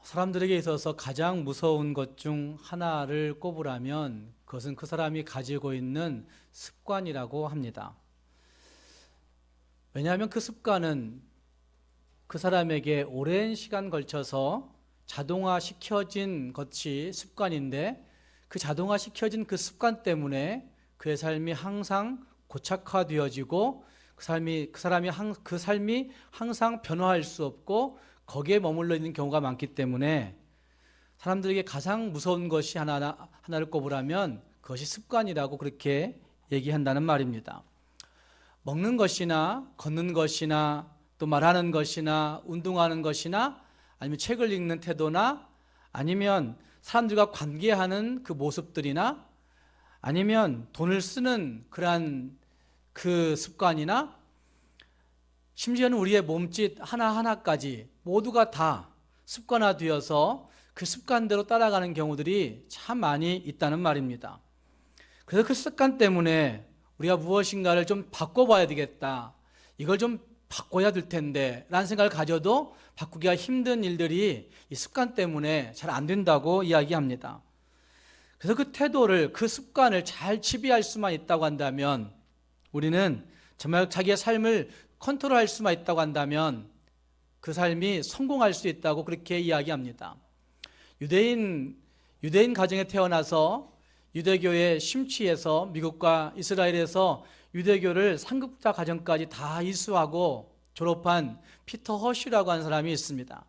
사람들에게 있어서 가장 무서운 것 중 하나를 꼽으라면 그것은 그 사람이 가지고 있는 습관이라고 합니다. 왜냐하면 그 습관은 그 사람에게 오랜 시간 걸쳐서 자동화시켜진 것이 습관인데, 그 자동화시켜진 그 습관 때문에 그의 삶이 항상 고착화되어지고 그 삶이 항상 변화할 수 없고 거기에 머물러 있는 경우가 많기 때문에 사람들에게 가장 무서운 것이 하나를 꼽으라면 그것이 습관이라고 그렇게 얘기한다는 말입니다. 먹는 것이나 걷는 것이나 또 말하는 것이나 운동하는 것이나 아니면 책을 읽는 태도나 아니면 사람들과 관계하는 그 모습들이나 아니면 돈을 쓰는 그러한 그 습관이나 심지어는 우리의 몸짓 하나하나까지 모두가 다 습관화되어서 그 습관대로 따라가는 경우들이 참 많이 있다는 말입니다. 그래서 그 습관 때문에 우리가 무엇인가를 좀 바꿔봐야 되겠다, 이걸 좀 바꿔야 될 텐데 라는 생각을 가져도 바꾸기가 힘든 일들이 이 습관 때문에 잘 안 된다고 이야기합니다. 그래서 그 태도를, 그 습관을 잘 지배할 수만 있다고 한다면, 우리는 정말 자기의 삶을 컨트롤할 수만 있다고 한다면 그 삶이 성공할 수 있다고 그렇게 이야기합니다. 유대인 가정에 태어나서 유대교에 심취해서 미국과 이스라엘에서 유대교를 상급자 과정까지 다 이수하고 졸업한 피터 허쉬라고 하는 사람이 있습니다.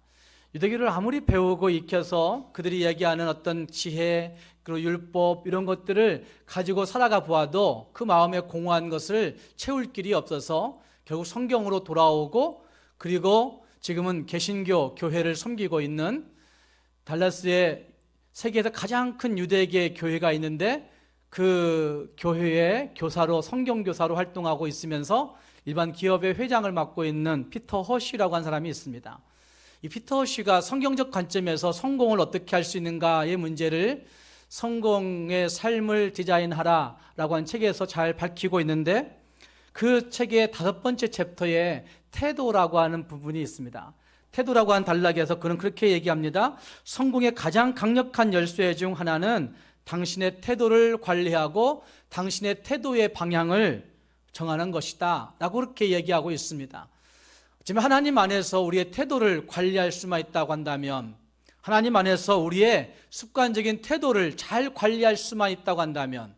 유대교를 아무리 배우고 익혀서 그들이 얘기하는 어떤 지혜, 그리고 율법 이런 것들을 가지고 살아가 보아도 그 마음에 공허한 것을 채울 길이 없어서 결국 성경으로 돌아오고, 그리고 지금은 개신교 교회를 섬기고 있는 달라스에 세계에서 가장 큰 유대계 교회가 있는데 그 교회의 교사로, 성경교사로 활동하고 있으면서 일반 기업의 회장을 맡고 있는 피터 허쉬라고 한 사람이 있습니다. 이 피터 허쉬가 성경적 관점에서 성공을 어떻게 할 수 있는가의 문제를 성공의 삶을 디자인하라라고 한 책에서 잘 밝히고 있는데, 그 책의 5번째 챕터에 태도라고 하는 부분이 있습니다. 태도라고 하는 단락에서 그는 그렇게 얘기합니다. 성공의 가장 강력한 열쇠 중 하나는 당신의 태도를 관리하고 당신의 태도의 방향을 정하는 것이다 라고 그렇게 얘기하고 있습니다. 지금 하나님 안에서 우리의 태도를 관리할 수만 있다고 한다면, 하나님 안에서 우리의 습관적인 태도를 잘 관리할 수만 있다고 한다면,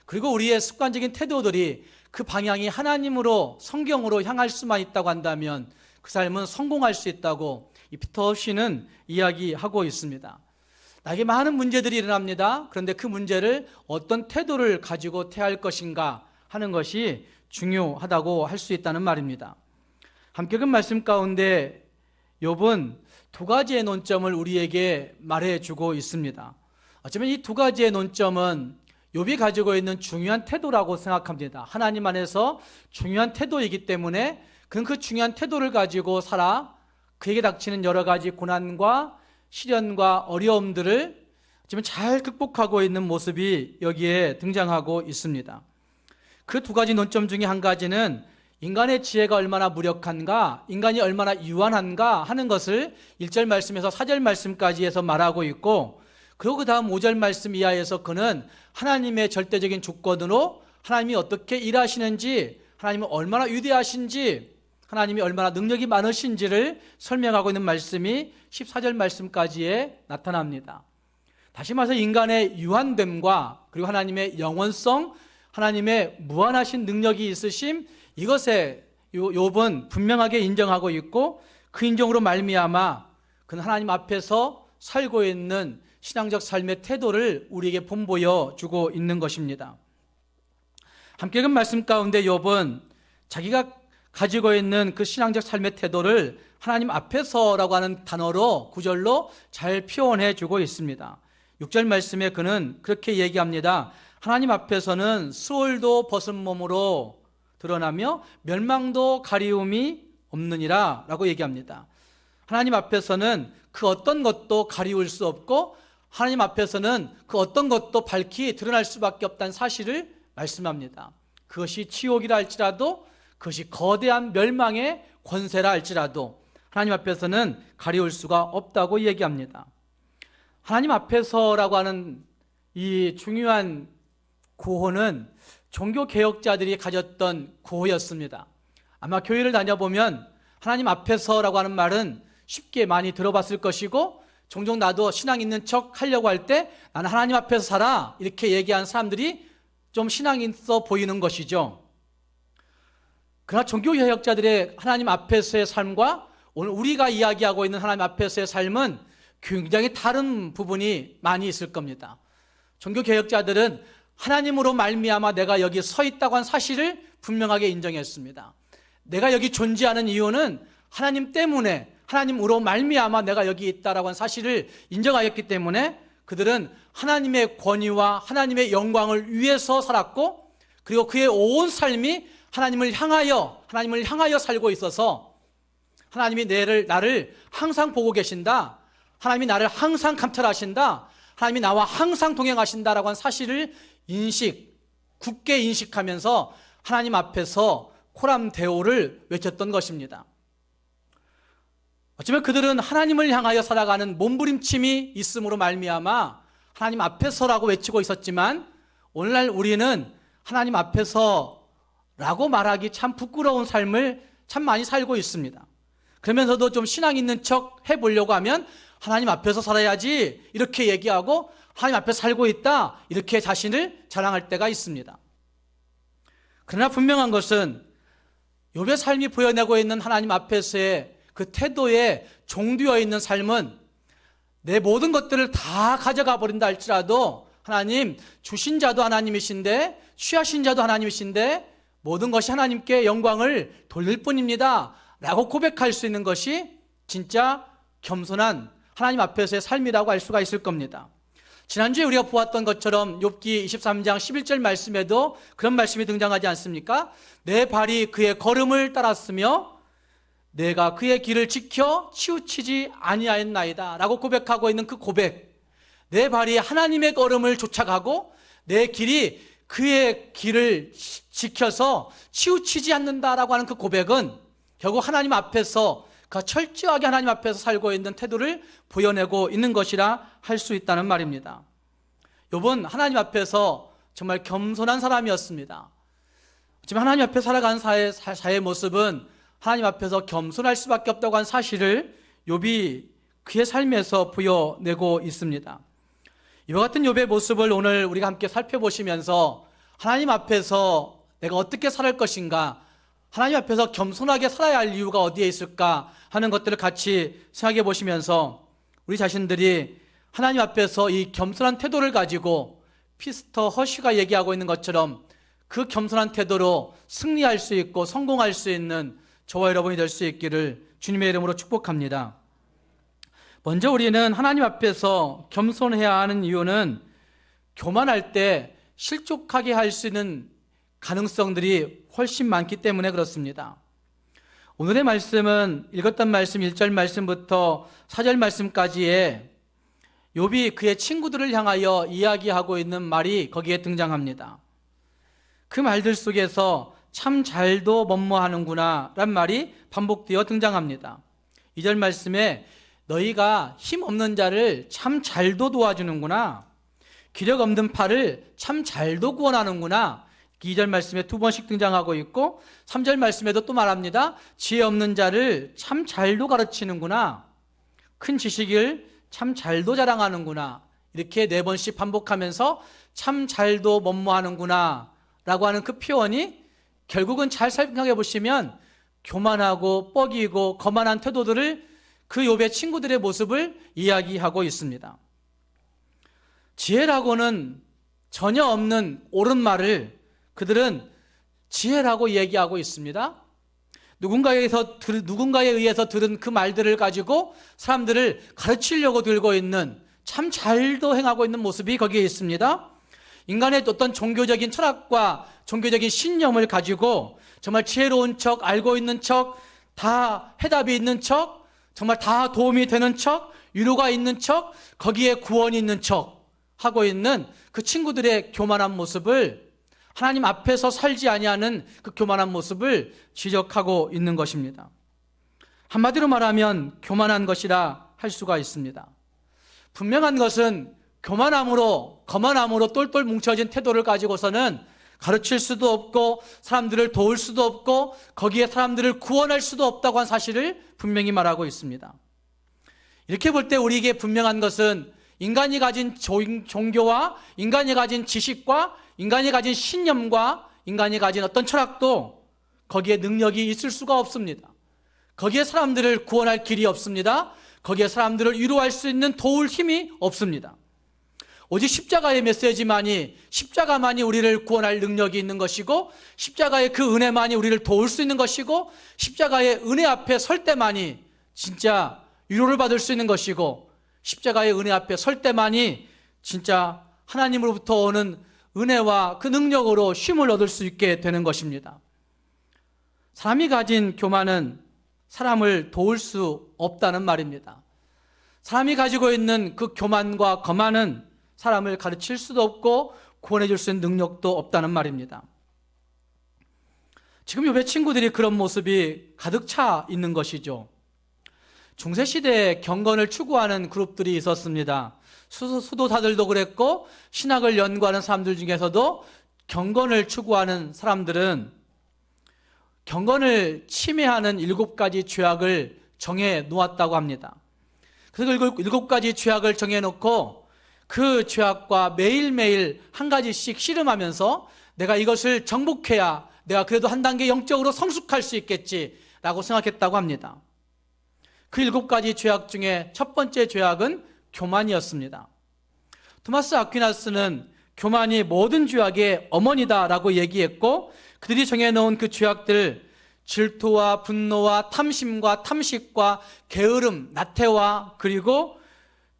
그리고 우리의 습관적인 태도들이 그 방향이 하나님으로, 성경으로 향할 수만 있다고 한다면 그 삶은 성공할 수 있다고 이 피터 허쉬는 이야기하고 있습니다. 나에게 많은 문제들이 일어납니다. 그런데 그 문제를 어떤 태도를 가지고 대할 것인가 하는 것이 중요하다고 할 수 있다는 말입니다. 함께 그 말씀 가운데 욥은 2가지의 논점을 우리에게 말해주고 있습니다. 어쩌면 이 2가지의 논점은 욥이 가지고 있는 중요한 태도라고 생각합니다. 하나님 안에서 중요한 태도이기 때문에 그는 그 중요한 태도를 가지고 살아 그에게 닥치는 여러 가지 고난과 시련과 어려움들을 지금 잘 극복하고 있는 모습이 여기에 등장하고 있습니다. 그 2가지 논점 중에 한 가지는 인간의 지혜가 얼마나 무력한가, 인간이 얼마나 유한한가 하는 것을 1절 말씀에서 4절 말씀까지 해서 말하고 있고, 그리고 그 다음 5절 말씀 이하에서 그는 하나님의 절대적인 주권으로 하나님이 어떻게 일하시는지, 하나님이 얼마나 위대하신지, 하나님이 얼마나 능력이 많으신지를 설명하고 있는 말씀이 14절 말씀까지에 나타납니다. 다시 말해서 인간의 유한됨과 그리고 하나님의 영원성, 하나님의 무한하신 능력이 있으심, 이것에 욥은 분명하게 인정하고 있고, 그 인정으로 말미암아 그는 하나님 앞에서 살고 있는 신앙적 삶의 태도를 우리에게 본보여 주고 있는 것입니다. 함께 그 말씀 가운데 욥은 자기가 가지고 있는 그 신앙적 삶의 태도를 하나님 앞에서라고 하는 단어로, 구절로 잘 표현해 주고 있습니다. 6절 말씀에 그는 그렇게 얘기합니다. 하나님 앞에서는 수월도 벗은 몸으로 드러나며 멸망도 가리움이 없느니라 라고 얘기합니다. 하나님 앞에서는 그 어떤 것도 가리울 수 없고, 하나님 앞에서는 그 어떤 것도 밝히 드러날 수밖에 없다는 사실을 말씀합니다. 그것이 지옥이라 할지라도, 그것이 거대한 멸망의 권세라 할지라도 하나님 앞에서는 가리울 수가 없다고 얘기합니다. 하나님 앞에서라고 하는 이 중요한 구호는 종교개혁자들이 가졌던 구호였습니다. 아마 교회를 다녀보면 하나님 앞에서라고 하는 말은 쉽게 많이 들어봤을 것이고, 종종 나도 신앙 있는 척 하려고 할 때 나는 하나님 앞에서 살아 이렇게 얘기하는 사람들이 좀 신앙 있어 보이는 것이죠. 그러나 종교개혁자들의 하나님 앞에서의 삶과 오늘 우리가 이야기하고 있는 하나님 앞에서의 삶은 굉장히 다른 부분이 많이 있을 겁니다. 종교개혁자들은 하나님으로 말미암아 내가 여기 서 있다고 한 사실을 분명하게 인정했습니다. 내가 여기 존재하는 이유는 하나님 때문에, 하나님으로 말미암아 내가 여기 있다라고 한 사실을 인정하였기 때문에 그들은 하나님의 권위와 하나님의 영광을 위해서 살았고, 그리고 그의 온 삶이 하나님을 향하여 살고 있어서 하나님이 나를 항상 보고 계신다, 하나님이 나를 항상 감찰하신다, 하나님이 나와 항상 동행하신다라고 한 사실을 굳게 인식하면서 하나님 앞에서 코람데오를 외쳤던 것입니다. 어쩌면 그들은 하나님을 향하여 살아가는 몸부림침이 있음으로 말미암아 하나님 앞에서라고 외치고 있었지만, 오늘날 우리는 하나님 앞에서라고 말하기 참 부끄러운 삶을 참 많이 살고 있습니다. 그러면서도 좀 신앙 있는 척 해보려고 하면 하나님 앞에서 살아야지 이렇게 얘기하고, 하나님 앞에서 살고 있다 이렇게 자신을 자랑할 때가 있습니다. 그러나 분명한 것은 욥의 삶이 보여내고 있는 하나님 앞에서의 그 태도에 종두어 있는 삶은, 내 모든 것들을 다 가져가 버린다 할지라도 하나님 주신 자도 하나님이신데 취하신 자도 하나님이신데 모든 것이 하나님께 영광을 돌릴 뿐입니다 라고 고백할 수 있는 것이 진짜 겸손한 하나님 앞에서의 삶이라고 할 수가 있을 겁니다. 지난주에 우리가 보았던 것처럼 욥기 23장 11절 말씀에도 그런 말씀이 등장하지 않습니까? 내 발이 그의 걸음을 따랐으며 내가 그의 길을 지켜 치우치지 아니하였나이다 라고 고백하고 있는 그 고백, 내 발이 하나님의 걸음을 쫓아가고 내 길이 그의 길을 지켜서 치우치지 않는다라고 하는 그 고백은 결국 하나님 앞에서, 철저하게 하나님 앞에서 살고 있는 태도를 보여내고 있는 것이라 할 수 있다는 말입니다. 욥은 하나님 앞에서 정말 겸손한 사람이었습니다. 지금 하나님 앞에 살아가는 자의 모습은 하나님 앞에서 겸손할 수밖에 없다고 한 사실을 욥이 그의 삶에서 보여내고 있습니다. 이와 같은 욥의 모습을 오늘 우리가 함께 살펴보시면서 하나님 앞에서 내가 어떻게 살 것인가, 하나님 앞에서 겸손하게 살아야 할 이유가 어디에 있을까 하는 것들을 같이 생각해 보시면서 우리 자신들이 하나님 앞에서 이 겸손한 태도를 가지고 피스터 허쉬가 얘기하고 있는 것처럼 그 겸손한 태도로 승리할 수 있고 성공할 수 있는 저와 여러분이 될 수 있기를 주님의 이름으로 축복합니다. 먼저 우리는 하나님 앞에서 겸손해야 하는 이유는 교만할 때 실족하게 할 수 있는 가능성들이 훨씬 많기 때문에 그렇습니다. 오늘의 말씀은 읽었던 말씀 1절 말씀부터 4절 말씀까지에 욥이 그의 친구들을 향하여 이야기하고 있는 말이 거기에 등장합니다. 그 말들 속에서 참 잘도 뭐뭐하는구나 란 말이 반복되어 등장합니다. 2절 말씀에 너희가 힘없는 자를 참 잘도 도와주는구나, 기력 없는 팔을 참 잘도 구원하는구나, 2절 말씀에 두 번씩 등장하고 있고 3절 말씀에도 또 말합니다. 지혜 없는 자를 참 잘도 가르치는구나, 큰 지식을 참 잘도 자랑하는구나, 이렇게 네 번씩 반복하면서 참 잘도 뭐뭐하는구나 라고 하는 그 표현이 결국은 잘 생각해 보시면 교만하고 뻐기고 거만한 태도들을, 그 욥의 친구들의 모습을 이야기하고 있습니다. 지혜라고는 전혀 없는 옳은 말을 그들은 지혜라고 얘기하고 있습니다. 누군가에 의해서 들은 그 말들을 가지고 사람들을 가르치려고 들고 있는, 참 잘도 행하고 있는 모습이 거기에 있습니다. 인간의 어떤 종교적인 철학과 종교적인 신념을 가지고 정말 지혜로운 척, 알고 있는 척, 다 해답이 있는 척, 정말 다 도움이 되는 척, 위로가 있는 척, 거기에 구원이 있는 척 하고 있는 그 친구들의 교만한 모습을, 하나님 앞에서 살지 아니하는 그 교만한 모습을 지적하고 있는 것입니다. 한마디로 말하면 교만한 것이라 할 수가 있습니다. 분명한 것은 교만함으로, 거만함으로 똘똘 뭉쳐진 태도를 가지고서는 가르칠 수도 없고 사람들을 도울 수도 없고 거기에 사람들을 구원할 수도 없다고 한 사실을 분명히 말하고 있습니다. 이렇게 볼 때 우리에게 분명한 것은 인간이 가진 종교와 인간이 가진 지식과 인간이 가진 신념과 인간이 가진 어떤 철학도 거기에 능력이 있을 수가 없습니다. 거기에 사람들을 구원할 길이 없습니다. 거기에 사람들을 위로할 수 있는 도울 힘이 없습니다. 오직 십자가의 메시지만이, 십자가만이 우리를 구원할 능력이 있는 것이고 십자가의 그 은혜만이 우리를 도울 수 있는 것이고 십자가의 은혜 앞에 설 때만이 진짜 위로를 받을 수 있는 것이고 십자가의 은혜 앞에 설 때만이 진짜 하나님으로부터 오는 은혜와 그 능력으로 쉼을 얻을 수 있게 되는 것입니다. 사람이 가진 교만은 사람을 도울 수 없다는 말입니다. 사람이 가지고 있는 그 교만과 거만은 사람을 가르칠 수도 없고 구원해 줄 수 있는 능력도 없다는 말입니다. 지금 요배 친구들이 그런 모습이 가득 차 있는 것이죠. 중세시대에 경건을 추구하는 그룹들이 있었습니다. 수도사들도 그랬고 신학을 연구하는 사람들 중에서도 경건을 추구하는 사람들은 경건을 침해하는 7가지 죄악을 정해 놓았다고 합니다. 그래서 7가지 죄악을 정해 놓고 그 죄악과 매일매일 한 가지씩 씨름하면서 내가 이것을 정복해야 내가 그래도 한 단계 영적으로 성숙할 수 있겠지라고 생각했다고 합니다. 그 7가지 죄악 중에 첫 번째 죄악은 교만이었습니다. 토마스 아퀴나스는 교만이 모든 죄악의 어머니다라고 얘기했고 그들이 정해놓은 그 죄악들, 질투와 분노와 탐심과 탐식과 게으름, 나태와 그리고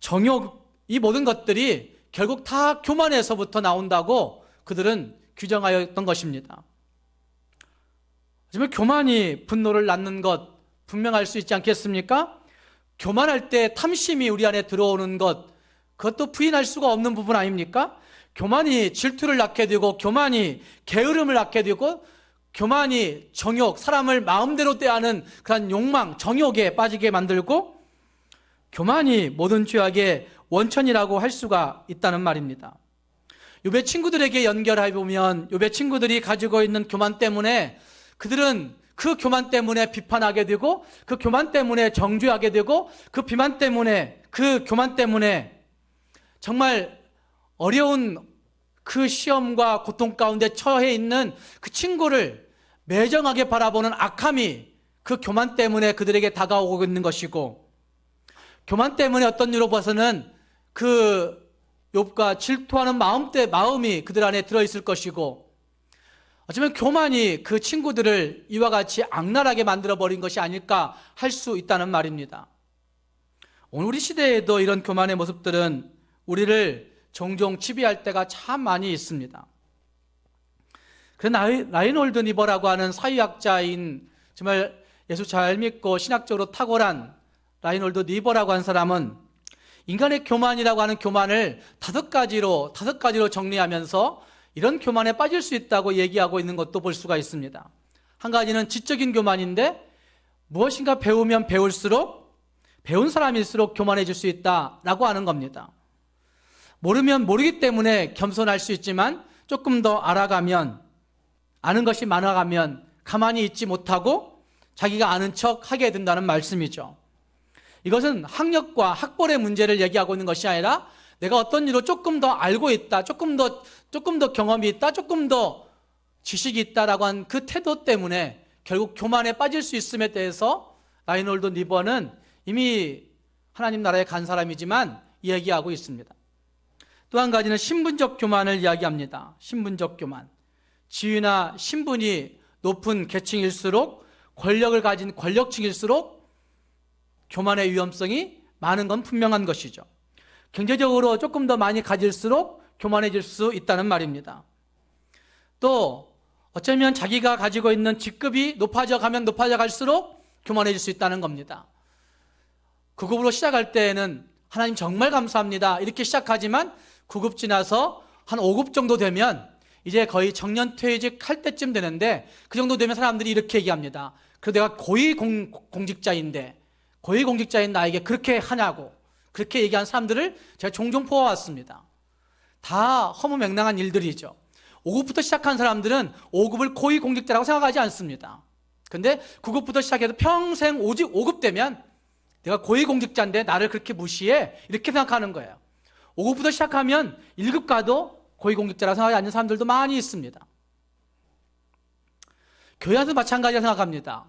정욕, 이 모든 것들이 결국 다 교만에서부터 나온다고 그들은 규정하였던 것입니다. 하지만 교만이 분노를 낳는 것 분명할 수 있지 않겠습니까? 교만할 때 탐심이 우리 안에 들어오는 것, 그것도 부인할 수가 없는 부분 아닙니까? 교만이 질투를 낳게 되고 교만이 게으름을 낳게 되고 교만이 정욕, 사람을 마음대로 대하는 그런 욕망, 정욕에 빠지게 만들고 교만이 모든 죄악의 원천이라고 할 수가 있다는 말입니다. 요배 친구들에게 연결해 보면 요배 친구들이 가지고 있는 교만 때문에 그들은 그 교만 때문에 비판하게 되고 그 교만 때문에 정죄하게 되고 그 교만 때문에 정말 어려운 그 시험과 고통 가운데 처해 있는 그 친구를 매정하게 바라보는 악함이 그 교만 때문에 그들에게 다가오고 있는 것이고 교만 때문에 어떤 이유로 봐서는 그 욥과 질투하는 마음이 그들 안에 들어있을 것이고 어쩌면 교만이 그 친구들을 이와 같이 악랄하게 만들어버린 것이 아닐까 할 수 있다는 말입니다. 오늘 우리 시대에도 이런 교만의 모습들은 우리를 종종 지배할 때가 참 많이 있습니다. 그 라인홀드 니버라고 하는 사회학자인 정말 예수 잘 믿고 신학적으로 탁월한 라인홀드 니버라고 하는 사람은 인간의 교만이라고 하는 교만을 5가지로 정리하면서 이런 교만에 빠질 수 있다고 얘기하고 있는 것도 볼 수가 있습니다. 한 가지는 지적인 교만인데 무엇인가 배우면 배울수록 배운 사람일수록 교만해질 수 있다라고 하는 겁니다. 모르면 모르기 때문에 겸손할 수 있지만 조금 더 알아가면 아는 것이 많아가면 가만히 있지 못하고 자기가 아는 척 하게 된다는 말씀이죠. 이것은 학력과 학벌의 문제를 얘기하고 있는 것이 아니라 내가 어떤 일로 조금 더 알고 있다, 조금 더 경험이 있다, 조금 더 지식이 있다라고 한 그 태도 때문에 결국 교만에 빠질 수 있음에 대해서 라인홀드 니버는 이미 하나님 나라에 간 사람이지만 이야기하고 있습니다. 또 한 가지는 신분적 교만을 이야기합니다. 신분적 교만. 지위나 신분이 높은 계층일수록 권력을 가진 권력층일수록 교만의 위험성이 많은 건 분명한 것이죠. 경제적으로 조금 더 많이 가질수록 교만해질 수 있다는 말입니다. 또 어쩌면 자기가 가지고 있는 직급이 높아져 갈수록 교만해질 수 있다는 겁니다. 9급으로 시작할 때에는 하나님 정말 감사합니다 이렇게 시작하지만 9급 지나서 한 5급 정도 되면 이제 거의 정년퇴직할 때쯤 되는데 그 정도 되면 사람들이 이렇게 얘기합니다. 그래서 내가 고위공직자인데 고위공직자인 나에게 그렇게 하냐고 그렇게 얘기한 사람들을 제가 종종 보아왔습니다. 다 허무맹랑한 일들이죠. 5급부터 시작한 사람들은 5급을 고위공직자라고 생각하지 않습니다. 근데 9급부터 시작해서 평생 5급 되면 내가 고위공직자인데 나를 그렇게 무시해 이렇게 생각하는 거예요. 5급부터 시작하면 1급 가도 고위공직자라고 생각하지 않는 사람들도 많이 있습니다. 교회에서 마찬가지라 생각합니다.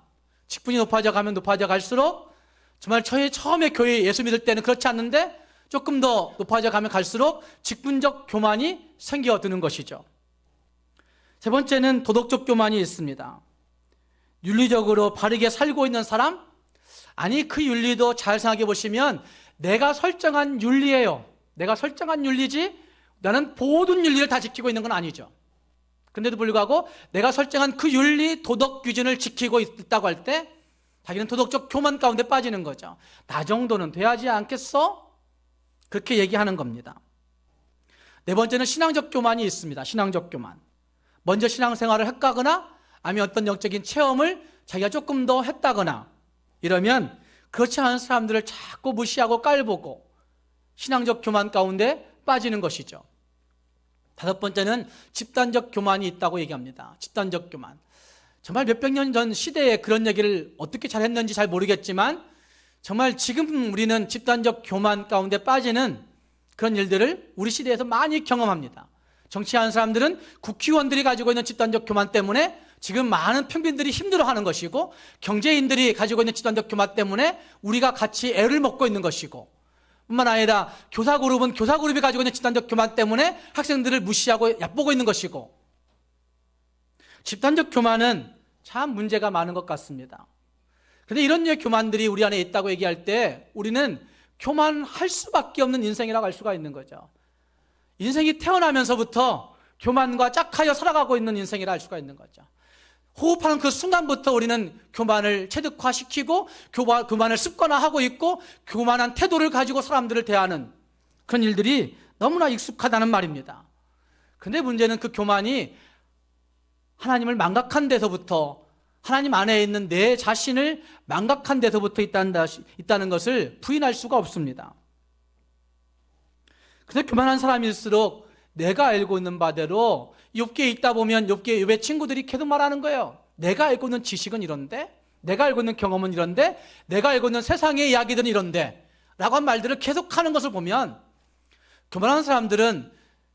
직분이 높아져 가면 높아져 갈수록 정말 처음에 교회 예수 믿을 때는 그렇지 않는데 조금 더 높아져 가면 갈수록 직분적 교만이 생겨드는 것이죠. 세 번째는 도덕적 교만이 있습니다. 윤리적으로 바르게 살고 있는 사람? 아니 그 윤리도 잘 생각해 보시면 내가 설정한 윤리예요. 내가 설정한 윤리지 나는 모든 윤리를 다 지키고 있는 건 아니죠. 그런데도 불구하고 내가 설정한 그 윤리 도덕 기준을 지키고 있다고 할 때 자기는 도덕적 교만 가운데 빠지는 거죠. 나 정도는 돼야지 않겠어? 그렇게 얘기하는 겁니다. 네 번째는 신앙적 교만이 있습니다. 신앙적 교만. 먼저 신앙생활을 했다거나 아니면 어떤 영적인 체험을 자기가 조금 더 했다거나 이러면 그렇지 않은 사람들을 자꾸 무시하고 깔보고 신앙적 교만 가운데 빠지는 것이죠. 다섯 번째는 집단적 교만이 있다고 얘기합니다. 집단적 교만. 정말 몇백 년 전 시대에 그런 얘기를 어떻게 잘했는지 잘 모르겠지만 정말 지금 우리는 집단적 교만 가운데 빠지는 그런 일들을 우리 시대에서 많이 경험합니다. 정치하는 사람들은 국회의원들이 가지고 있는 집단적 교만 때문에 지금 많은 평민들이 힘들어하는 것이고 경제인들이 가지고 있는 집단적 교만 때문에 우리가 같이 애를 먹고 있는 것이고 뿐만 아니라 교사그룹은 교사그룹이 가지고 있는 집단적 교만 때문에 학생들을 무시하고 얕보고 있는 것이고 집단적 교만은 참 문제가 많은 것 같습니다. 그런데 이런 교만들이 우리 안에 있다고 얘기할 때 우리는 교만할 수밖에 없는 인생이라고 할 수가 있는 거죠. 인생이 태어나면서부터 교만과 짝하여 살아가고 있는 인생이라 할 수가 있는 거죠. 호흡하는 그 순간부터 우리는 교만을 체득화시키고 교만을 습관화하고 있고 교만한 태도를 가지고 사람들을 대하는 그런 일들이 너무나 익숙하다는 말입니다. 그런데 문제는 그 교만이 하나님을 망각한 데서부터 하나님 안에 있는 내 자신을 망각한 데서부터 있다는 것을 부인할 수가 없습니다. 그래서 교만한 사람일수록 내가 알고 있는 바대로 욥기에 있다 보면 욥의 친구들이 계속 말하는 거예요. 내가 알고 있는 지식은 이런데, 내가 알고 있는 경험은 이런데, 내가 알고 있는 세상의 이야기들은 이런데 라고 한 말들을 계속하는 것을 보면 교만한 사람들은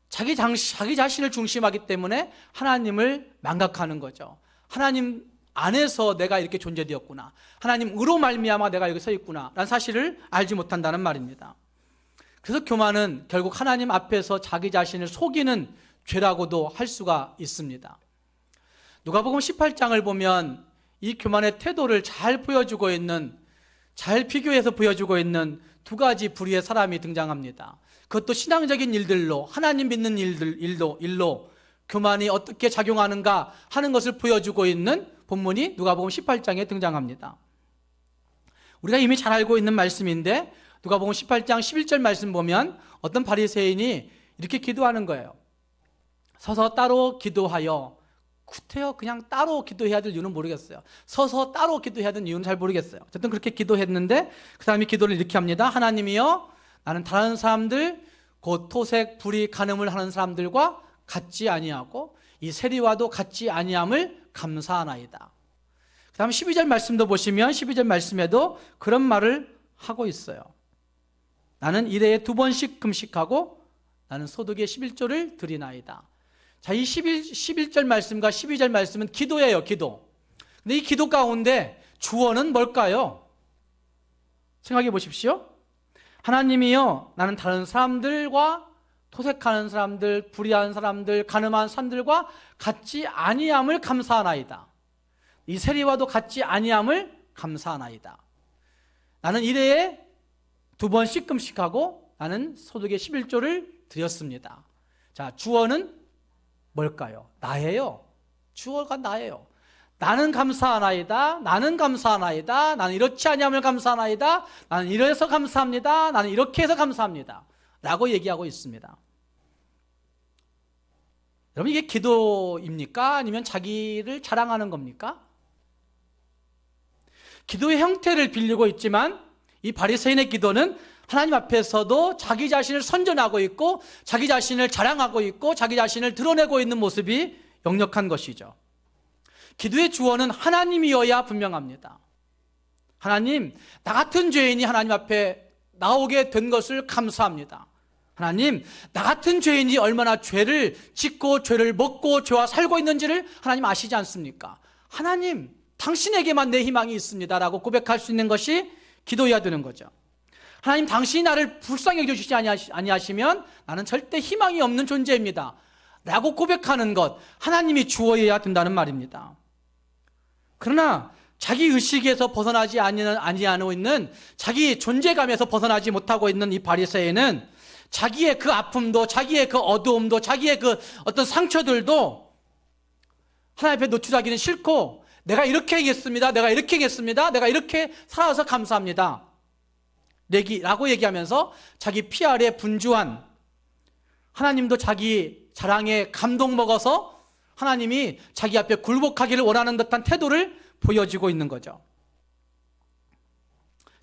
자기 자신을 중심하기 때문에 하나님을 망각하는 거죠. 하나님 안에서 내가 이렇게 존재되었구나, 하나님으로 말미암아 내가 여기 서 있구나 라는 사실을 알지 못한다는 말입니다. 그래서 교만은 결국 하나님 앞에서 자기 자신을 속이는 죄라고도 할 수가 있습니다. 누가복음 18장을 보면 이 교만의 태도를 잘 보여주고 있는, 잘 비교해서 보여주고 있는 두 가지 부류의 사람이 등장합니다. 그것도 신앙적인 일들로, 하나님 믿는 일로 교만이 어떻게 작용하는가 하는 것을 보여주고 있는 본문이 누가복음 18장에 등장합니다. 우리가 이미 잘 알고 있는 말씀인데 누가복음 18장 11절 말씀 보면 어떤 바리새인이 이렇게 기도하는 거예요. 서서 따로 기도하여, 구태여 그냥 따로 기도해야 될 이유는 모르겠어요. 서서 따로 기도해야 되는 이유는 잘 모르겠어요. 어쨌든 그렇게 기도했는데 그 사람이 기도를 이렇게 합니다. 하나님이여, 나는 다른 사람들 곧 토색, 불의, 간음을 하는 사람들과 같지 아니하고 이 세리와도 같지 아니함을 감사하나이다. 그 다음 12절 말씀도 보시면 12절 말씀에도 그런 말을 하고 있어요. 나는 일해에 2번씩 금식하고 나는 소득의 11조를 드리나이다. 자, 이 11절 말씀과 12절 말씀은 기도예요, 기도. 근데 이 기도 가운데 주어는 뭘까요? 생각해 보십시오. 하나님이여, 나는 다른 사람들과 토색하는 사람들, 불의한 사람들, 간음한 사람들과 같지 아니함을 감사하나이다. 이 세리와도 같지 아니함을 감사하나이다. 나는 일해에 2번씩 금식하고 나는 소득의 11조를 드렸습니다. 자, 주어는 뭘까요? 나예요. 주어가 나예요. 나는 감사하나이다. 나는 감사하나이다. 나는 이렇지 아니함을 감사하나이다. 나는 이래서 감사합니다. 나는 이렇게 해서 감사합니다. 라고 얘기하고 있습니다. 여러분, 이게 기도입니까? 아니면 자기를 자랑하는 겁니까? 기도의 형태를 빌리고 있지만 이 바리새인의 기도는 하나님 앞에서도 자기 자신을 선전하고 있고 자기 자신을 자랑하고 있고 자기 자신을 드러내고 있는 모습이 역력한 것이죠. 기도의 주어는 하나님이어야 분명합니다. 하나님, 나 같은 죄인이 하나님 앞에 나오게 된 것을 감사합니다. 하나님, 나 같은 죄인이 얼마나 죄를 짓고 죄를 먹고 죄와 살고 있는지를 하나님 아시지 않습니까? 하나님, 당신에게만 내 희망이 있습니다 라고 고백할 수 있는 것이 기도해야 되는 거죠. 하나님, 당신이 나를 불쌍히 여겨주시지 아니하시면 나는 절대 희망이 없는 존재입니다 라고 고백하는 것, 하나님이 주어야 된다는 말입니다. 그러나 자기 의식에서 벗어나지 아니하고 있는, 자기 존재감에서 벗어나지 못하고 있는 이 바리새인은 자기의 그 아픔도, 자기의 그 어두움도, 자기의 그 어떤 상처들도 하나님 앞에 노출하기는 싫고, 내가 이렇게 하겠습니다, 내가 이렇게 하겠습니다, 내가 이렇게 살아서 감사합니다 라고 얘기하면서 자기 피 아래 분주한, 하나님도 자기 자랑에 감동 먹어서 하나님이 자기 앞에 굴복하기를 원하는 듯한 태도를 보여주고 있는 거죠.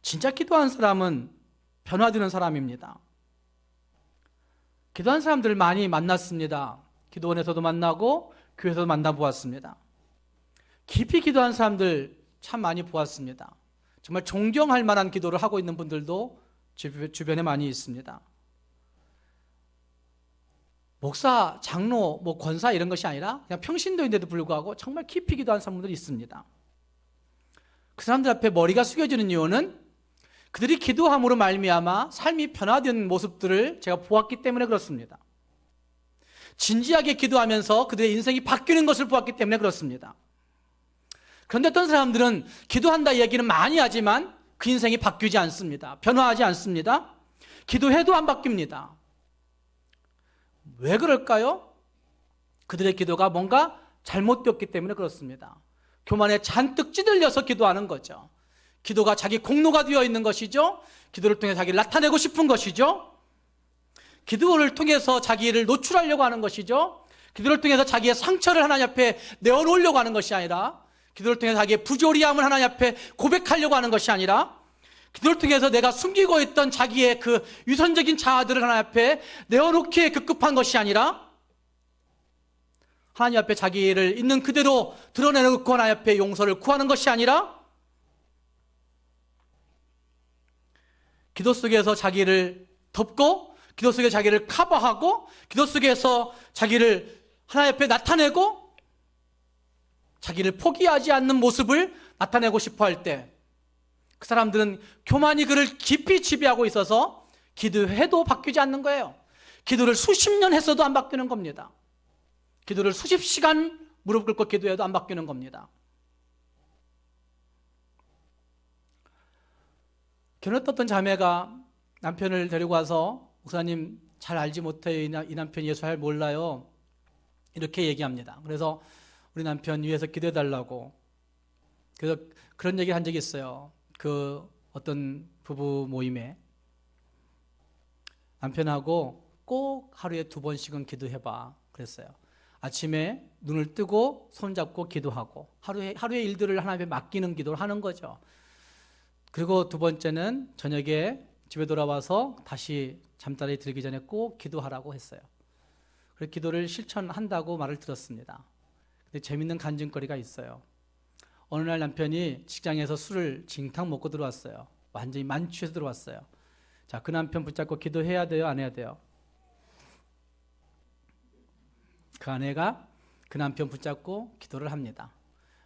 진짜 기도한 사람은 변화되는 사람입니다. 기도한 사람들을 많이 만났습니다. 기도원에서도 만나고 교회에서도 만나보았습니다. 깊이 기도한 사람들 참 많이 보았습니다. 정말 존경할 만한 기도를 하고 있는 분들도 주변에 많이 있습니다. 목사, 장로, 권사 이런 것이 아니라 그냥 평신도인데도 불구하고 정말 깊이 기도한 사람들이 있습니다. 그 사람들 앞에 머리가 숙여지는 이유는 그들이 기도함으로 말미암아 삶이 변화된 모습들을 제가 보았기 때문에 그렇습니다. 진지하게 기도하면서 그들의 인생이 바뀌는 것을 보았기 때문에 그렇습니다. 그런데 어떤 사람들은 기도한다 얘기는 많이 하지만 그 인생이 바뀌지 않습니다. 변화하지 않습니다. 기도해도 안 바뀝니다. 왜 그럴까요? 그들의 기도가 뭔가 잘못되었기 때문에 그렇습니다. 교만에 잔뜩 찌들려서 기도하는 거죠. 기도가 자기 공로가 되어 있는 것이죠. 기도를 통해 자기를 나타내고 싶은 것이죠. 기도를 통해서 자기를 노출하려고 하는 것이죠. 기도를 통해서 자기의 상처를 하나님 앞에 내어놓으려고 하는 것이 아니라, 기도를 통해서 자기의 부조리함을 하나님 앞에 고백하려고 하는 것이 아니라, 기도를 통해서 내가 숨기고 있던 자기의 그 유선적인 자아들을 하나님 앞에 내어놓기에 급급한 것이 아니라, 하나님 앞에 자기를 있는 그대로 드러내놓고 하나님 앞에 용서를 구하는 것이 아니라, 기도 속에서 자기를 덮고, 기도 속에 자기를 커버하고, 기도 속에서 자기를 하나님 앞에 나타내고, 자기를 포기하지 않는 모습을 나타내고 싶어 할 때, 그 사람들은 교만이 그를 깊이 지배하고 있어서 기도해도 바뀌지 않는 거예요. 기도를 수십 년 했어도 안 바뀌는 겁니다. 기도를 수십 시간 무릎 꿇고 기도해도 안 바뀌는 겁니다. 견했던 자매가 남편을 데리고 와서, 목사님 잘 알지 못해요, 이 남편 예수 잘 몰라요, 이렇게 얘기합니다. 그래서 우리 남편 위해서 기도해달라고, 그래서 그런 얘기를 한 적이 있어요. 그 어떤 부부 모임에 남편하고 꼭 하루에 2번씩은 기도해봐 그랬어요. 아침에 눈을 뜨고 손잡고 기도하고, 하루의 일들을 하나님께 맡기는 기도를 하는 거죠. 그리고 2번째는 저녁에 집에 돌아와서 다시 잠자리에 들기 전에 꼭 기도하라고 했어요. 그래서 기도를 실천한다고 말을 들었습니다. 근데 재밌는 간증거리가 있어요. 어느 날 남편이 직장에서 술을 징탕 먹고 들어왔어요. 완전히 만취해서 들어왔어요. 자, 그 남편 붙잡고 기도해야 돼요, 안 해야 돼요? 그 아내가 그 남편 붙잡고 기도를 합니다.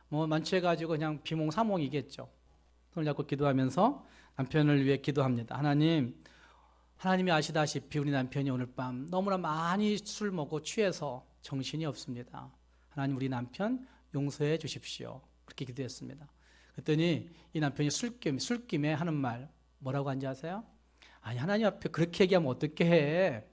만취해가지고 그냥 비몽사몽이겠죠. 손을 잡고 기도하면서 남편을 위해 기도합니다. 하나님이 아시다시피 우리 남편이 오늘 밤 너무나 많이 술 먹고 취해서 정신이 없습니다. 하나님, 우리 남편 용서해 주십시오. 그렇게 기도했습니다. 그랬더니 이 남편이 술김에 하는 말 뭐라고 한지 아세요? 아니, 하나님 앞에 그렇게 얘기하면 어떻게 해?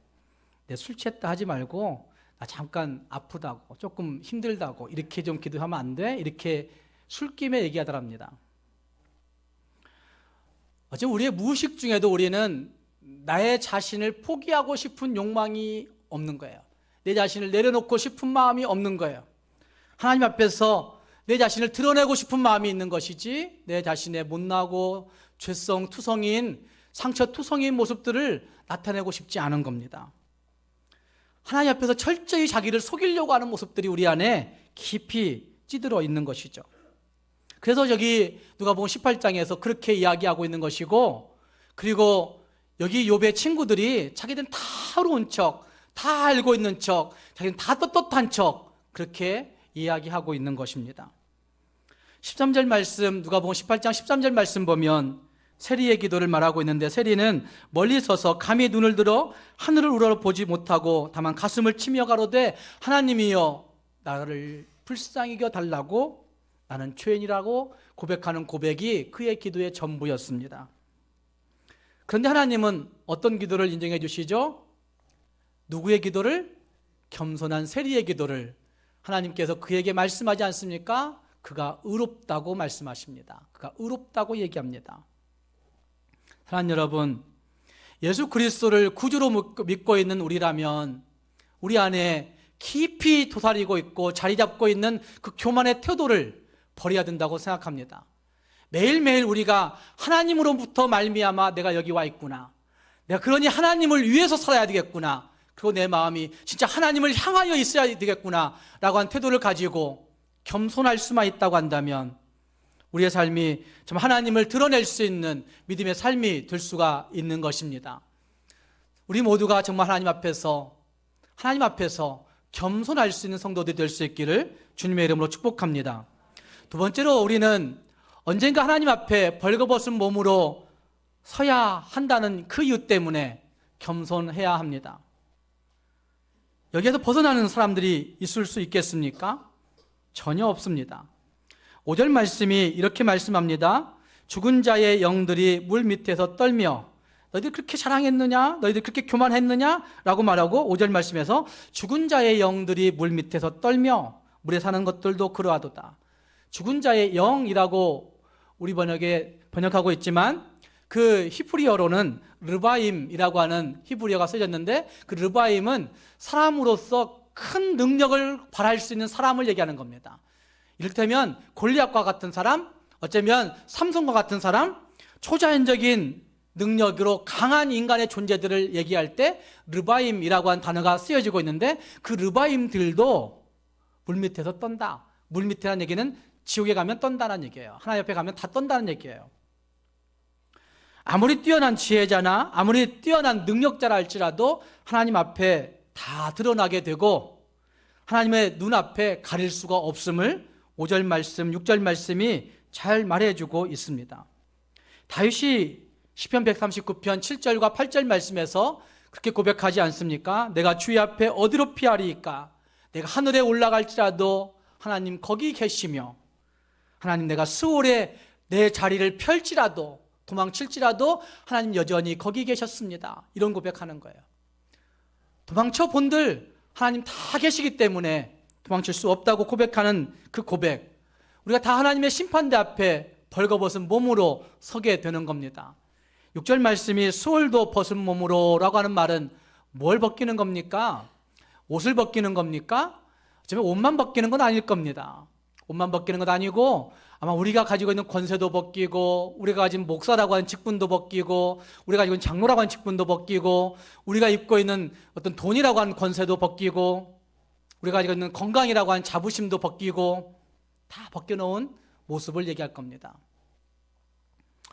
내 술 취했다 하지 말고 나 잠깐 아프다고, 조금 힘들다고 이렇게 좀 기도하면 안 돼? 이렇게 술김에 얘기하더랍니다. 어쩌면 우리의 무의식 중에도 우리는 나의 자신을 포기하고 싶은 욕망이 없는 거예요. 내 자신을 내려놓고 싶은 마음이 없는 거예요. 하나님 앞에서 내 자신을 드러내고 싶은 마음이 있는 것이지 내 자신의 못나고 죄성 투성인 상처 투성인 모습들을 나타내고 싶지 않은 겁니다. 하나님 앞에서 철저히 자기를 속이려고 하는 모습들이 우리 안에 깊이 찌들어 있는 것이죠. 그래서 여기 누가복음 18장에서 그렇게 이야기하고 있는 것이고, 그리고 여기 욥의 친구들이 자기들은 다 의로운 척, 다 알고 있는 척, 자기는 다 떳떳한 척 그렇게 이야기하고 있는 것입니다. 13절 말씀, 누가복음 18장 13절 말씀 보면 세리의 기도를 말하고 있는데, 세리는 멀리 서서 감히 눈을 들어 하늘을 우러러보지 못하고 다만 가슴을 치며 가로되 하나님이여 나를 불쌍히 여겨 달라고 나는 죄인이라고 고백하는 고백이 그의 기도의 전부였습니다. 그런데 하나님은 어떤 기도를 인정해 주시죠? 누구의 기도를? 겸손한 세리의 기도를 하나님께서 그에게 말씀하지 않습니까? 그가 의롭다고 말씀하십니다. 그가 의롭다고 얘기합니다. 사랑하는 여러분, 예수 그리스도를 구주로 믿고 있는 우리라면 우리 안에 깊이 도사리고 있고 자리 잡고 있는 그 교만의 태도를 버려야 된다고 생각합니다. 매일매일 우리가 하나님으로부터 말미암아 내가 여기 와 있구나, 내가 그러니 하나님을 위해서 살아야 되겠구나, 그리고 내 마음이 진짜 하나님을 향하여 있어야 되겠구나 라고 한 태도를 가지고 겸손할 수만 있다고 한다면 우리의 삶이 참 하나님을 드러낼 수 있는 믿음의 삶이 될 수가 있는 것입니다. 우리 모두가 정말 하나님 앞에서 겸손할 수 있는 성도들이 될 수 있기를 주님의 이름으로 축복합니다. 두 번째로, 우리는 언젠가 하나님 앞에 벌거벗은 몸으로 서야 한다는 그 이유 때문에 겸손해야 합니다. 여기에서 벗어나는 사람들이 있을 수 있겠습니까? 전혀 없습니다. 5절 말씀이 이렇게 말씀합니다. 죽은 자의 영들이 물 밑에서 떨며, 너희들 그렇게 자랑했느냐? 너희들 그렇게 교만했느냐? 라고 말하고 5절 말씀에서 죽은 자의 영들이 물 밑에서 떨며 물에 사는 것들도 그러하도다. 죽은 자의 영이라고 우리 번역에 번역하고 있지만 그 히브리어로는 르바임이라고 하는 히브리어가 쓰여졌는데, 그 르바임은 사람으로서 큰 능력을 발할 수 있는 사람을 얘기하는 겁니다. 이를테면 골리앗과 같은 사람, 어쩌면 삼손과 같은 사람, 초자연적인 능력으로 강한 인간의 존재들을 얘기할 때 르바임이라고 하는 단어가 쓰여지고 있는데, 그 르바임들도 물 밑에서 떤다. 물 밑이라는 얘기는 지옥에 가면 떤다는 얘기예요. 하나님 옆에 가면 다 떤다는 얘기예요. 아무리 뛰어난 지혜자나 아무리 뛰어난 능력자라 할지라도 하나님 앞에 다 드러나게 되고 하나님의 눈앞에 가릴 수가 없음을 5절 말씀, 6절 말씀이 잘 말해주고 있습니다. 다윗이 시편 139편 7절과 8절 말씀에서 그렇게 고백하지 않습니까? 내가 주의 앞에 어디로 피하리이까? 내가 하늘에 올라갈지라도 하나님 거기 계시며, 하나님 내가 스올에 내 자리를 펼지라도, 도망칠지라도 하나님 여전히 거기 계셨습니다. 이런 고백하는 거예요. 도망쳐 본들 하나님 다 계시기 때문에 도망칠 수 없다고 고백하는 그 고백, 우리가 다 하나님의 심판대 앞에 벌거벗은 몸으로 서게 되는 겁니다. 6절 말씀이 수월도 벗은 몸으로 라고 하는 말은 뭘 벗기는 겁니까? 옷을 벗기는 겁니까? 어쩌면 옷만 벗기는 건 아닐 겁니다. 옷만 벗기는 건 아니고 아마 우리가 가지고 있는 권세도 벗기고, 우리가 가진 목사라고 하는 직분도 벗기고, 우리가 가지고 있는 장로라고 하는 직분도 벗기고, 우리가 입고 있는 어떤 돈이라고 하는 권세도 벗기고, 우리가 가지고 있는 건강이라고 하는 자부심도 벗기고, 다 벗겨놓은 모습을 얘기할 겁니다.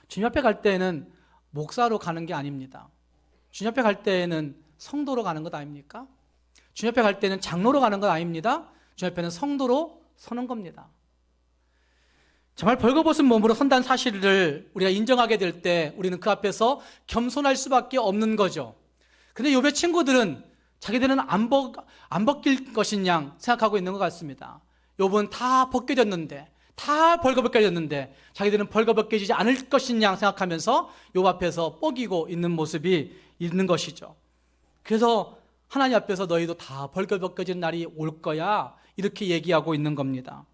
주님 앞에 갈 때에는 목사로 가는 게 아닙니다. 주님 앞에 갈 때에는 성도로 가는 것 아닙니까? 주님 앞에 갈 때는 장로로 가는 것 아닙니다. 주님 앞에는 성도로 서는 겁니다. 정말 벌거벗은 몸으로 선다는 사실을 우리가 인정하게 될 때 우리는 그 앞에서 겸손할 수밖에 없는 거죠. 근데 욥의 친구들은 자기들은 안 벗길 것인 양 생각하고 있는 것 같습니다. 욥은 다 벗겨졌는데, 다 벌거벗겨졌는데 자기들은 벌거벗겨지지 않을 것인 양 생각하면서 욥 앞에서 뻐기고 있는 모습이 있는 것이죠. 그래서 하나님 앞에서 너희도 다 벌거벗겨진 날이 올 거야, 이렇게 얘기하고 있는 겁니다.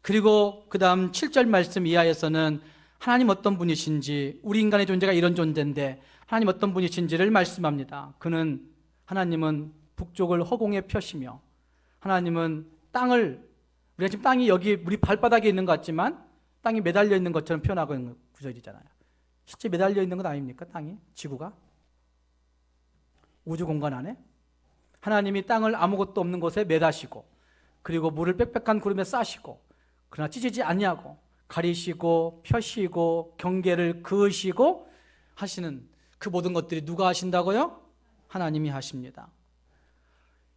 그리고 그 다음 7절 말씀 이하에서는 하나님 어떤 분이신지, 우리 인간의 존재가 이런 존재인데 하나님 어떤 분이신지를 말씀합니다. 하나님은 북쪽을 허공에 펴시며, 하나님은 땅을 우리가 지금 땅이 여기 우리 발바닥에 있는 것 같지만 땅이 매달려 있는 것처럼 표현하고 있는 구절이잖아요. 실제 매달려 있는 건 아닙니까? 땅이, 지구가 우주 공간 안에 하나님이 땅을 아무것도 없는 곳에 매다시고 그리고 물을 빽빽한 구름에 싸시고 그러나 찢어지지 않냐고 가리시고 펴시고 경계를 그으시고 하시는 그 모든 것들이 누가 하신다고요? 하나님이 하십니다.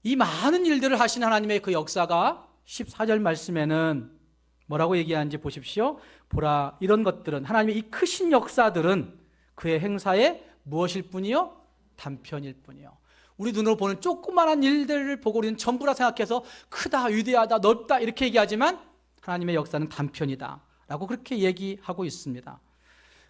이 많은 일들을 하신 하나님의 그 역사가 14절 말씀에는 뭐라고 얘기하는지 보십시오. 보라, 이런 것들은, 하나님의 이 크신 역사들은 그의 행사에 무엇일 뿐이요? 단편일 뿐이요. 우리 눈으로 보는 조그마한 일들을 보고 우리는 전부라 생각해서 크다, 위대하다, 넓다 이렇게 얘기하지만 하나님의 역사는 단편이다 라고 그렇게 얘기하고 있습니다.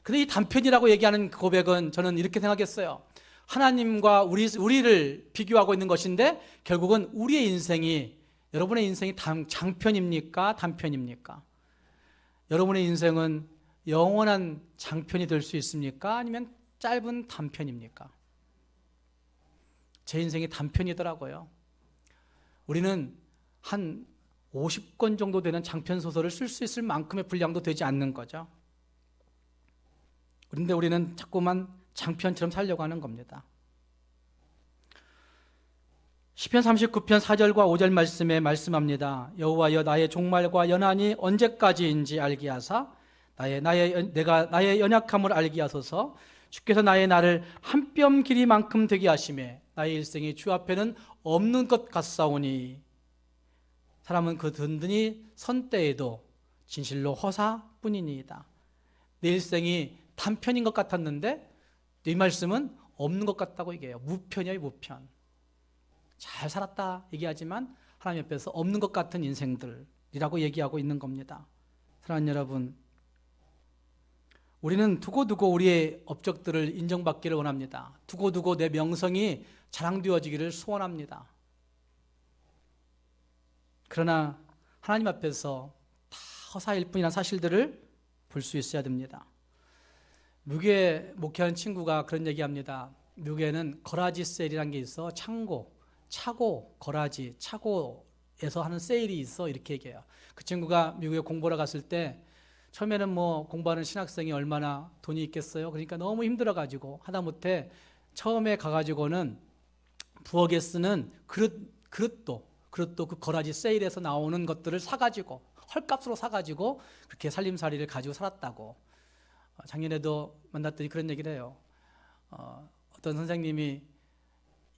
근데 이 단편이라고 얘기하는 고백은 저는 이렇게 생각했어요. 하나님과 우리를 비교하고 있는 것인데 결국은 우리의 인생이, 여러분의 인생이 장편입니까? 단편입니까? 여러분의 인생은 영원한 장편이 될 수 있습니까? 아니면 짧은 단편입니까? 제 인생이 단편이더라고요. 우리는 한 50권 정도 되는 장편 소설을 쓸 수 있을 만큼의 분량도 되지 않는 거죠. 그런데 우리는 자꾸만 장편처럼 살려고 하는 겁니다. 시편 39편 4절과 5절 말씀에 말씀합니다. 여호와여, 나의 종말과 연한이 언제까지인지 알게 하사 내가 나의 연약함을 알게 하소서. 주께서 나의 날을 한 뼘 길이만큼 되게 하심에 나의 일생이 주 앞에는 없는 것 같사오니 사람은 그 든든히 선 때에도 진실로 허사뿐이니이다. 내 일생이 단편인 것 같았는데 이 말씀은 없는 것 같다고 얘기해요. 무편이에요, 무편. 잘 살았다 얘기하지만 하나님 앞에서 없는 것 같은 인생들이라고 얘기하고 있는 겁니다. 사랑하는 여러분, 우리는 두고두고 우리의 업적들을 인정받기를 원합니다. 두고두고 내 명성이 자랑되어지기를 소원합니다. 그러나 하나님 앞에서 다 허사일 뿐이라는 사실들을 볼 수 있어야 됩니다. 미국에 목회하는 친구가 그런 얘기합니다. 미국에는 거라지 세일이라는 게 있어. 차고, 거라지, 차고에서 하는 세일이 있어. 이렇게 얘기해요. 그 친구가 미국에 공부하러 갔을 때 처음에는 뭐 공부하는 신학생이 얼마나 돈이 있겠어요. 그러니까 너무 힘들어가지고 하다못해 처음에 가가지고는 부엌에 쓰는 그릇도 그 거라지 세일에서 나오는 것들을 사가지고 헐값으로 사가지고 그렇게 살림살이를 가지고 살았다고. 작년에도 만났더니 그런 얘기를 해요. 어떤 선생님이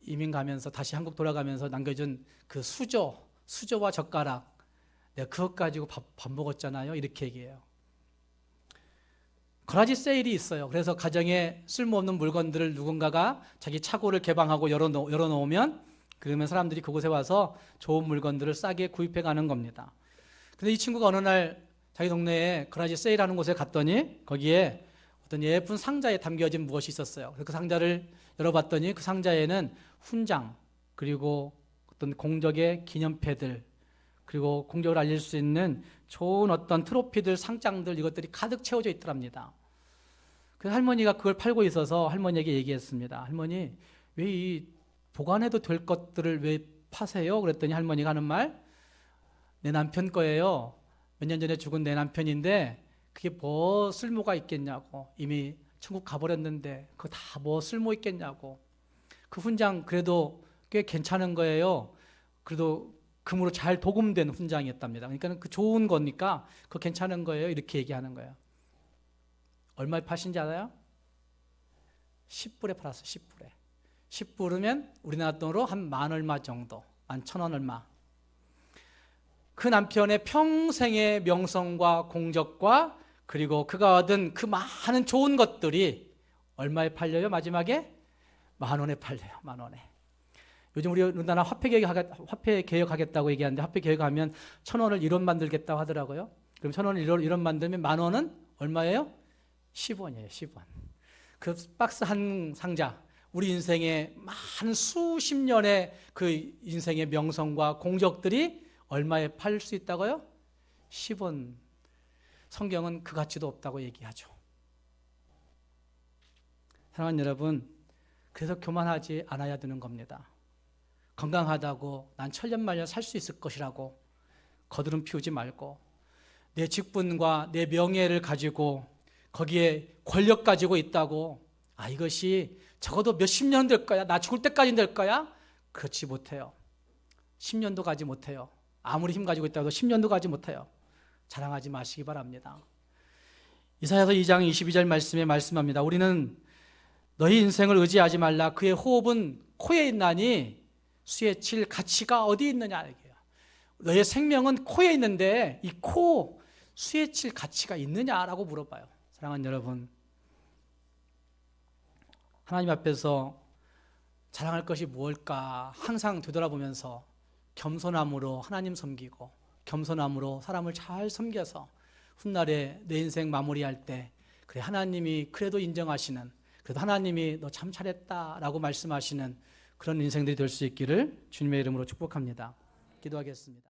이민 가면서 다시 한국 돌아가면서 남겨준 그 수저와 젓가락, 내가 그것 가지고 밥 먹었잖아요. 이렇게 얘기해요. 거라지 세일이 있어요. 그래서 가정에 쓸모없는 물건들을 누군가가 자기 차고를 개방하고 열어놓으면 그러면 사람들이 그곳에 와서 좋은 물건들을 싸게 구입해 가는 겁니다. 근데 이 친구가 어느 날 자기 동네에 거라지 세일하는 곳에 갔더니 거기에 어떤 예쁜 상자에 담겨진 무엇이 있었어요. 그래서 그 상자를 열어봤더니 그 상자에는 훈장, 그리고 어떤 공적의 기념패들, 그리고 공적을 알릴 수 있는 좋은 어떤 트로피들, 상장들, 이것들이 가득 채워져 있더랍니다. 그래서 할머니가 그걸 팔고 있어서 할머니에게 얘기했습니다. 할머니, 왜 이 보관해도 될 것들을 왜 파세요? 그랬더니 할머니가 하는 말, 내 남편 거예요. 몇 년 전에 죽은 내 남편인데 그게 뭐 쓸모가 있겠냐고. 이미 천국 가버렸는데 그거 다 뭐 쓸모 있겠냐고. 그 훈장 그래도 꽤 괜찮은 거예요. 그래도 금으로 잘 도금된 훈장이었답니다. 그러니까 그 좋은 거니까 그거 괜찮은 거예요. 이렇게 얘기하는 거예요. 얼마에 파신지 알아요? 10불에 팔았어요. 10불에. 10불이면 우리나라 돈으로 한 만 얼마 정도, 11,000원 얼마. 그 남편의 평생의 명성과 공적과 그리고 그가 얻은 그 많은 좋은 것들이 얼마에 팔려요? 마지막에 10,000원에 팔려요. 10,000원에. 요즘 우리나라 화폐 개혁하겠다고 얘기하는데 화폐 개혁하면 1,000원을 1원 만들겠다고 하더라고요. 그럼 1,000원을 1원 만들면 10,000원은 얼마예요? 10원이에요. 10원. 그 박스 한 상자, 우리 인생의 많은 수십 년의 그 인생의 명성과 공적들이 얼마에 팔 수 있다고요? 10원. 성경은 그 가치도 없다고 얘기하죠. 사랑하는 여러분, 그래서 교만하지 않아야 되는 겁니다. 건강하다고 난 천년만년 살 수 있을 것이라고 거드름 피우지 말고 내 직분과 내 명예를 가지고 거기에 권력 가지고 있다고 이것이 적어도 몇십 년 될 거야, 나 죽을 때까지 될 거야? 그렇지 못해요. 10년도 가지 못해요. 아무리 힘 가지고 있다고 10년도 가지 못해요. 자랑하지 마시기 바랍니다. 이사야서 2장 22절 말씀에 말씀합니다. 우리는 너희 인생을 의지하지 말라. 그의 호흡은 코에 있나니 수에 칠 가치가 어디 있느냐. 너의 생명은 코에 있는데 이 코 수에 칠 가치가 있느냐라고 물어봐요. 사랑하는 여러분, 하나님 앞에서 자랑할 것이 무엇일까 항상 되돌아보면서 겸손함으로 하나님 섬기고 겸손함으로 사람을 잘 섬겨서 훗날에 내 인생 마무리할 때 그래 하나님이 그래도 인정하시는, 그래도 하나님이 너 참 잘했다라고 말씀하시는 그런 인생들이 될 수 있기를 주님의 이름으로 축복합니다. 기도하겠습니다.